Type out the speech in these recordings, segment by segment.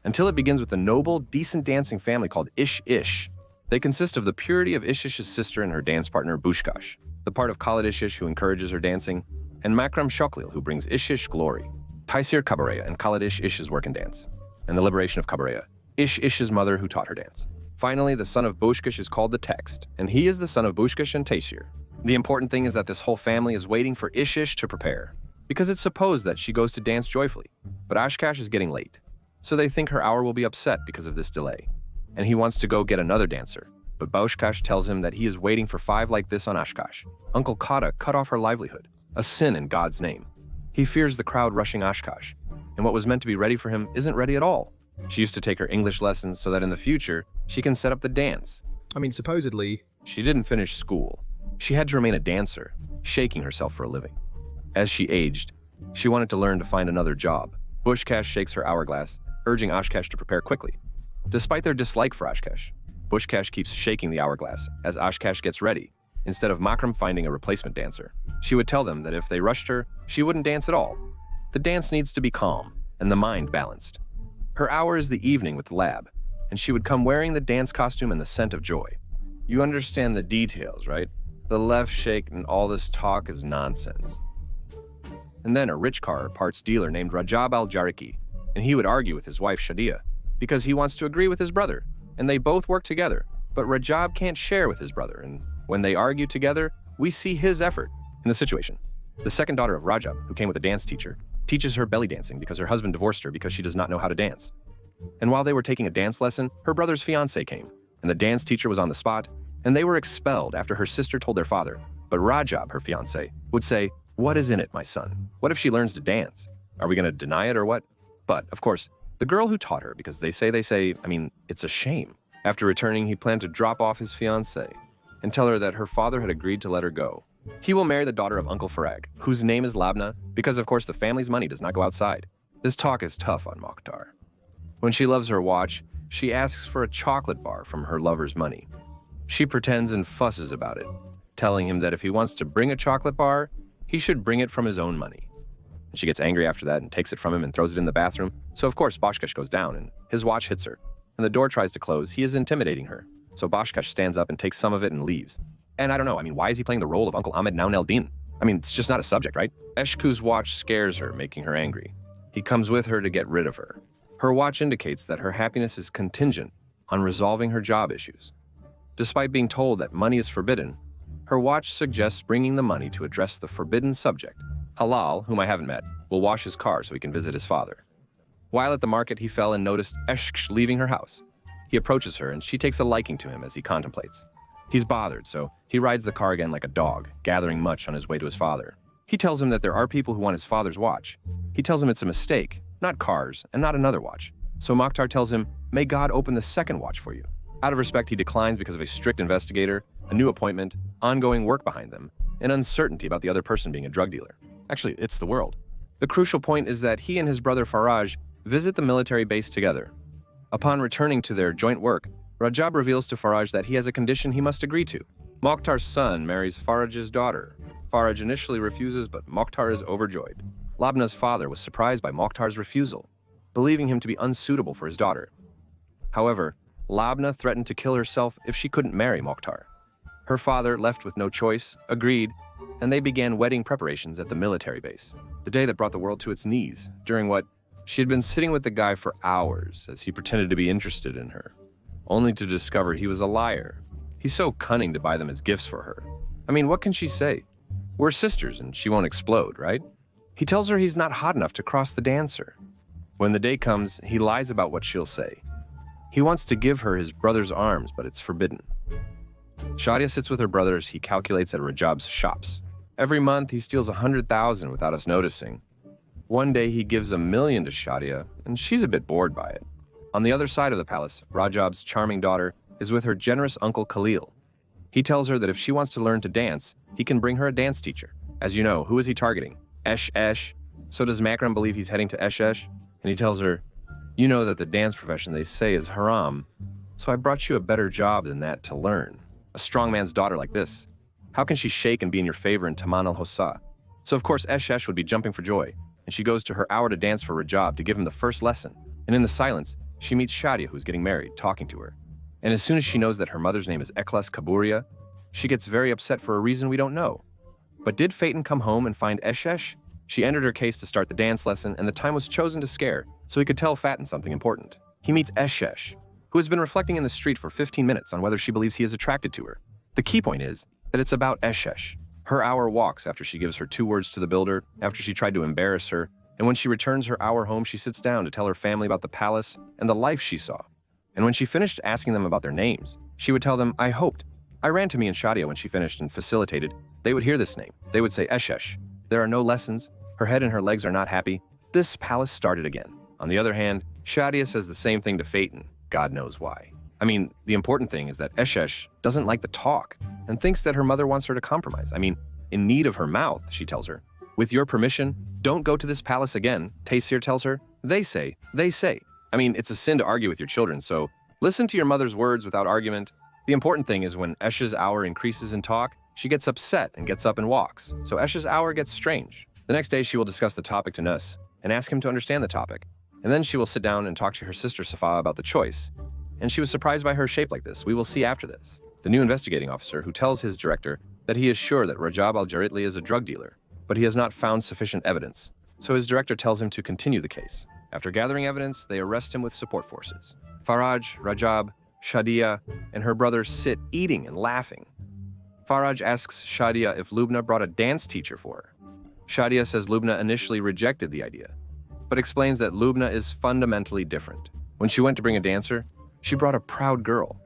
until it begins with a noble, decent dancing family called Ish. They consist of the purity of Ish's sister and her dance partner Bushkash, the part of Khalid Ish who encourages her dancing, and Makram Shoklil who brings Ish glory, Taisir Kabareya and Khalid Ish's work and dance, and the liberation of Kabareya, Ish's mother who taught her dance. Finally, the son of Bushkash is called the Text, and he is the son of Bushkash and Taisir. The important thing is that this whole family is waiting for Ish to prepare, because it's supposed that she goes to dance joyfully, but Oshkosh is getting late. So they think her hour will be upset because of this delay, and he wants to go get another dancer. But Oshkosh tells him that he is waiting for 5 like this on Oshkosh. Uncle Kata cut off her livelihood, a sin in God's name. He fears the crowd rushing Oshkosh, and what was meant to be ready for him isn't ready at all. She used to take her English lessons so that in the future, she can set up the dance. Supposedly. She didn't finish school. She had to remain a dancer, shaking herself for a living. As she aged, she wanted to learn to find another job. Bushkash shakes her hourglass, urging Oshkosh to prepare quickly. Despite their dislike for Oshkosh, Bushkash keeps shaking the hourglass as Oshkosh gets ready, instead of Makram finding a replacement dancer. She would tell them that if they rushed her, she wouldn't dance at all. The dance needs to be calm and the mind balanced. Her hour is the evening with the lab, and she would come wearing the dance costume and the scent of joy. You understand the details, right? The left shake and all this talk is nonsense. And then a rich car parts dealer named Rajab Al-Jariki, and he would argue with his wife Shadia, because he wants to agree with his brother, and they both work together, but Rajab can't share with his brother, and when they argue together, we see his effort in the situation. The second daughter of Rajab, who came with a dance teacher, teaches her belly dancing because her husband divorced her because she does not know how to dance. And while they were taking a dance lesson, her brother's fiancé came, and the dance teacher was on the spot, and they were expelled after her sister told their father. But Rajab, her fiancé, would say, "What is in it, my son? What if she learns to dance? Are we going to deny it or what?" But, of course, the girl who taught her, because they say, it's a shame. After returning, he planned to drop off his fiancée and tell her that her father had agreed to let her go. He will marry the daughter of Uncle Farag, whose name is Labna, because of course the family's money does not go outside. This talk is tough on Mokhtar. When she loves her watch, she asks for a chocolate bar from her lover's money. She pretends and fusses about it, telling him that if he wants to bring a chocolate bar, he should bring it from his own money. And she gets angry after that and takes it from him and throws it in the bathroom. So of course Boshkash goes down and his watch hits her. And the door tries to close. He is intimidating her. So Boshkash stands up and takes some of it and leaves. And I don't know, why is he playing the role of Uncle Ahmed Naun el-Din? It's just not a subject, right? Eshku's watch scares her, making her angry. He comes with her to get rid of her. Her watch indicates that her happiness is contingent on resolving her job issues. Despite being told that money is forbidden, her watch suggests bringing the money to address the forbidden subject. Halal, whom I haven't met, will wash his car so he can visit his father. While at the market, he fell and noticed Eshk leaving her house. He approaches her and she takes a liking to him as he contemplates. He's bothered, so he rides the car again like a dog, gathering much on his way to his father. He tells him that there are people who want his father's watch. He tells him it's a mistake, not cars, and not another watch. So Mokhtar tells him, "May God open the second watch for you." Out of respect, he declines because of a strict investigator, a new appointment, ongoing work behind them, and uncertainty about the other person being a drug dealer. Actually, it's the world. The crucial point is that he and his brother Faraj visit the military base together. Upon returning to their joint work, Rajab reveals to Faraj that he has a condition he must agree to. Mokhtar's son marries Faraj's daughter. Faraj initially refuses, but Mokhtar is overjoyed. Labna's father was surprised by Mokhtar's refusal, believing him to be unsuitable for his daughter. However, Labna threatened to kill herself if she couldn't marry Mokhtar. Her father, left with no choice, agreed, and they began wedding preparations at the military base, the day that brought the world to its knees, during what she had been sitting with the guy for hours as he pretended to be interested in her, only to discover he was a liar. He's so cunning to buy them as gifts for her. What can she say? We're sisters and she won't explode, right? He tells her he's not hot enough to cross the dancer. When the day comes, he lies about what she'll say. He wants to give her his brother's arms, but it's forbidden. Shadia sits with her brother as he calculates at Rajab's shops. Every month, he steals 100,000 without us noticing. One day, he gives 1 million to Shadia, and she's a bit bored by it. On the other side of the palace, Rajab's charming daughter is with her generous uncle Khalil. He tells her that if she wants to learn to dance, he can bring her a dance teacher. As you know, who is he targeting? Esh. So does Makram believe he's heading to Esh? And he tells her, "You know that the dance profession they say is haram, so I brought you a better job than that to learn. A strong man's daughter like this. How can she shake and be in your favor in Taman al-Hossa?" So of course Esh would be jumping for joy, and she goes to her hour to dance for Rajab to give him the first lesson. And in the silence, she meets Shadia, who's getting married, talking to her. And as soon as she knows that her mother's name is Eklas Kaburia, she gets very upset for a reason we don't know. But did Phaeton come home and find Eshesh? She entered her case to start the dance lesson, and the time was chosen to scare, so he could tell Phaeton something important. He meets Eshesh, who has been reflecting in the street for 15 minutes on whether she believes he is attracted to her. The key point is that it's about Eshesh. Her hour walks after she gives her 2 words to the builder, after she tried to embarrass her, and when she returns her hour home, she sits down to tell her family about the palace and the life she saw. And when she finished asking them about their names, she would tell them, I hoped. I ran to me and Shadia when she finished and facilitated. They would hear this name. They would say, Eshesh. There are no lessons. Her head and her legs are not happy. This palace started again. On the other hand, Shadia says the same thing to Phaeton. God knows why. I mean, the important thing is that Eshesh doesn't like the talk and thinks that her mother wants her to compromise. I mean, in need of her mouth, she tells her. With your permission, don't go to this palace again, Taysir tells her. They say. I mean, it's a sin to argue with your children, so listen to your mother's words without argument. The important thing is when Esh's hour increases in talk, she gets upset and gets up and walks. So Esh's hour gets strange. The next day, she will discuss the topic to Nus and ask him to understand the topic. And then she will sit down and talk to her sister Safa about the choice. And she was surprised by her shape like this. We will see after this. The new investigating officer who tells his director that he is sure that Rajab Al-Jariki is a drug dealer, but he has not found sufficient evidence. So his director tells him to continue the case. After gathering evidence, they arrest him with support forces. Faraj, Rajab, Shadia, and her brother sit eating and laughing. Faraj asks Shadia if Lubna brought a dance teacher for her. Shadia says Lubna initially rejected the idea, but explains that Lubna is fundamentally different. When she went to bring a dancer, she brought a proud girl.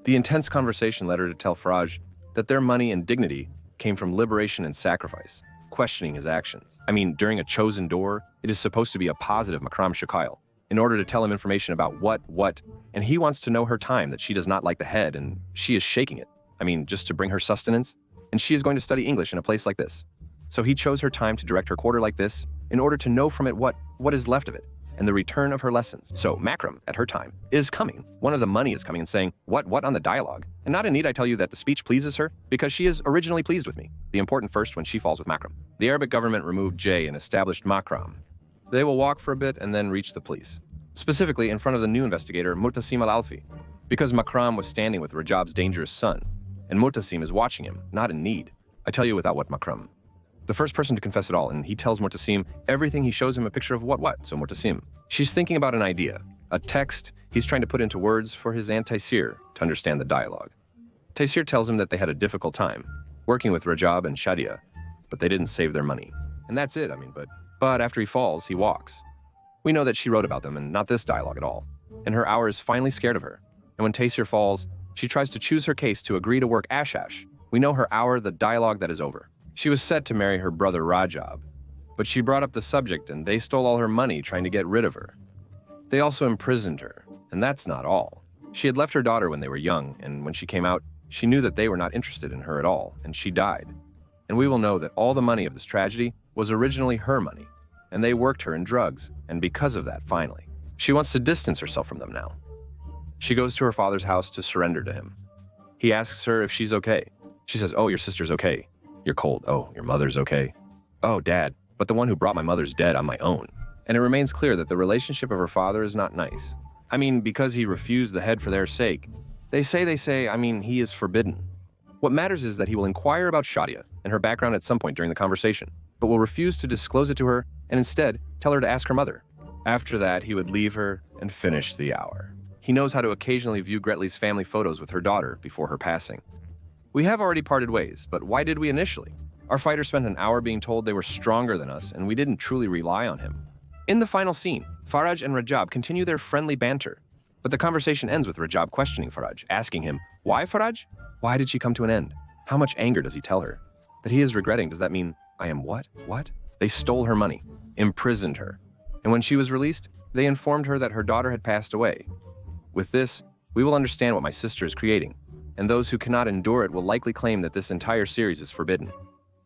The intense conversation led her to tell Faraj that their money and dignity came from liberation and sacrifice, questioning his actions. I mean, during a chosen door, it is supposed to be a positive Makram Shakail, in order to tell him information about what, and he wants to know her time, that she does not like the head, and she is shaking it. I mean, just to bring her sustenance, and she is going to study English in a place like this. So he chose her time to direct her quarter like this, in order to know from it what is left of it, and the return of her lessons. So Makram, at her time, is coming. One of the money is coming and saying, what on the dialogue? And not in need I tell you that the speech pleases her, because she is originally pleased with me. The important first when she falls with Makram. The Arabic government removed J and established Makram. They will walk for a bit and then reach the police. Specifically in front of the new investigator, Murtasim al-Alfi, because Makram was standing with Rajab's dangerous son, and Murtasim is watching him, not in need. I tell you without what Makram. The first person to confess it all, and he tells Murtasim everything. He shows him a picture of what. So Murtasim, she's thinking about an idea, a text he's trying to put into words for his Aunt Taysir to understand the dialogue. Taysir tells him that they had a difficult time working with Rajab and Shadia, but they didn't save their money. And that's it, but after he falls, he walks. We know that she wrote about them and not this dialogue at all. And her hour is finally scared of her. And when Taysir falls, she tries to choose her case to agree to work Ashash. We know her hour, the dialogue that is over. She was set to marry her brother Rajab, but she brought up the subject and they stole all her money trying to get rid of her. They also imprisoned her, and that's not all. She had left her daughter when they were young, and when she came out, she knew that they were not interested in her at all, and she died. And we will know that all the money of this tragedy was originally her money, and they worked her in drugs, and because of that, finally, she wants to distance herself from them now. She goes to her father's house to surrender to him. He asks her if she's okay. She says, oh, your sister's okay. You're cold. Oh, your mother's okay. Oh, Dad, but the one who brought my mother's dead on my own. And it remains clear that the relationship of her father is not nice. Because he refused the head for their sake. They say, he is forbidden. What matters is that he will inquire about Shadia and her background at some point during the conversation, but will refuse to disclose it to her and instead tell her to ask her mother. After that, he would leave her and finish the hour. He knows how to occasionally view Gretli's family photos with her daughter before her passing. We have already parted ways, but why did we initially? Our fighter spent an hour being told they were stronger than us, and we didn't truly rely on him. In the final scene, Faraj and Rajab continue their friendly banter, but the conversation ends with Rajab questioning Faraj, asking him, why Faraj? Why did she come to an end? How much anger does he tell her? That he is regretting, does that mean, I am what? What? They stole her money, imprisoned her, and when she was released, they informed her that her daughter had passed away. With this, we will understand what my sister is creating, and those who cannot endure it will likely claim that this entire series is forbidden.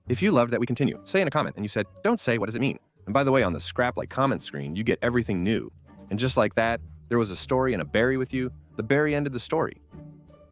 If you loved that we continue, say in a comment, and you said, don't say, what does it mean? And by the way, on the scrap-like comment screen, you get everything new. And just like that, there was a story and a berry with you. The berry ended the story.